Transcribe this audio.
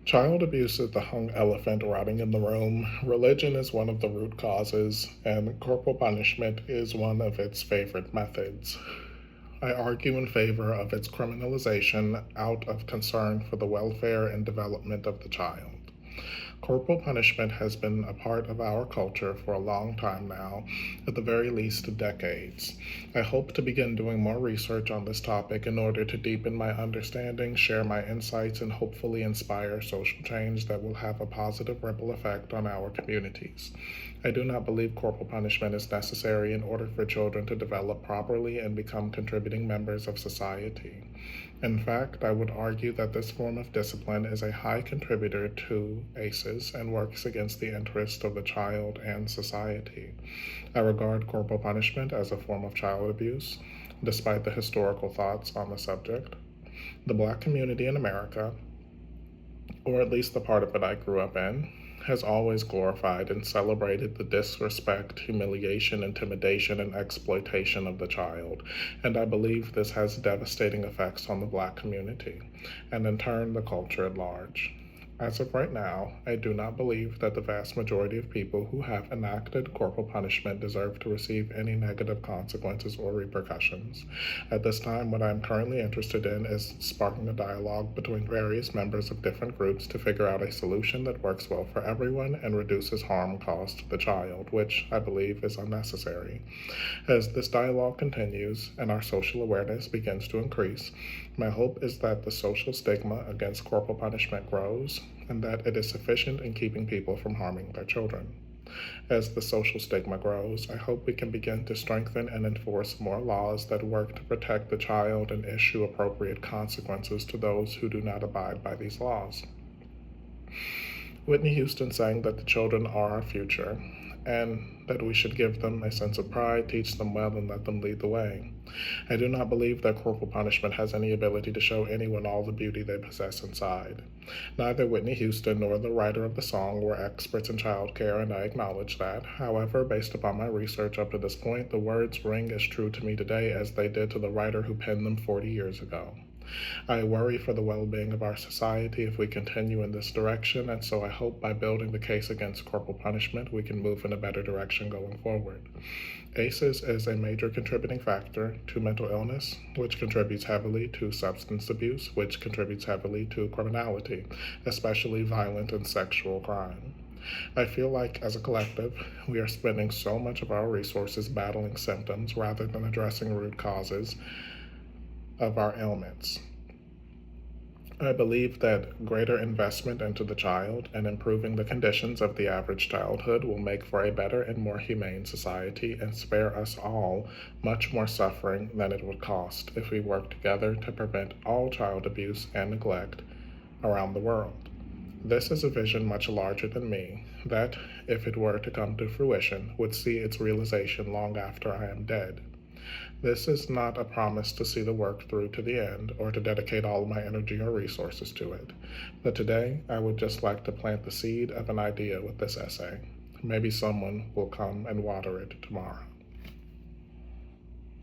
Child abuse is the hung elephant rotting in the room. Religion is one of the root causes, and corporal punishment is one of its favorite methods. I argue in favor of its criminalization out of concern for the welfare and development of the child. Corporal punishment has been a part of our culture for a long time now, at the very least decades. I hope to begin doing more research on this topic in order to deepen my understanding, share my insights, and hopefully inspire social change that will have a positive ripple effect on our communities. I do not believe corporal punishment is necessary in order for children to develop properly and become contributing members of society. In fact, I would argue that this form of discipline is a high contributor to ACEs and works against the interest of the child and society. I regard corporal punishment as a form of child abuse, despite the historical thoughts on the subject. The Black community in America, or at least the part of it I grew up in, has always glorified and celebrated the disrespect, humiliation, intimidation, and exploitation of the child, and I believe this has devastating effects on the Black community, and in turn the culture at large. As of right now, I do not believe that the vast majority of people who have enacted corporal punishment deserve to receive any negative consequences or repercussions. At this time, what I am currently interested in is sparking a dialogue between various members of different groups to figure out a solution that works well for everyone and reduces harm caused to the child, which I believe is unnecessary. As this dialogue continues and our social awareness begins to increase, my hope is that the social stigma against corporal punishment grows and that it is sufficient in keeping people from harming their children. As the social stigma grows, I hope we can begin to strengthen and enforce more laws that work to protect the child and issue appropriate consequences to those who do not abide by these laws. Whitney Houston sang that the children are our future, and that we should give them a sense of pride, teach them well, and let them lead the way. I do not believe that corporal punishment has any ability to show anyone all the beauty they possess inside. Neither Whitney Houston nor the writer of the song were experts in childcare, and I acknowledge that. However, based upon my research up to this point, the words ring as true to me today as they did to the writer who penned them 40 years ago. I worry for the well-being of our society if we continue in this direction, and so I hope by building the case against corporal punishment, we can move in a better direction going forward. ACEs is a major contributing factor to mental illness, which contributes heavily to substance abuse, which contributes heavily to criminality, especially violent and sexual crime. I feel like, as a collective, we are spending so much of our resources battling symptoms rather than addressing root causes of our ailments. I believe that greater investment into the child and improving the conditions of the average childhood will make for a better and more humane society and spare us all much more suffering than it would cost if we work together to prevent all child abuse and neglect around the world. This is a vision much larger than me, that, if it were to come to fruition, would see its realization long after I am dead. This is not a promise to see the work through to the end or to dedicate all of my energy or resources to it. But today, I would just like to plant the seed of an idea with this essay. Maybe someone will come and water it tomorrow.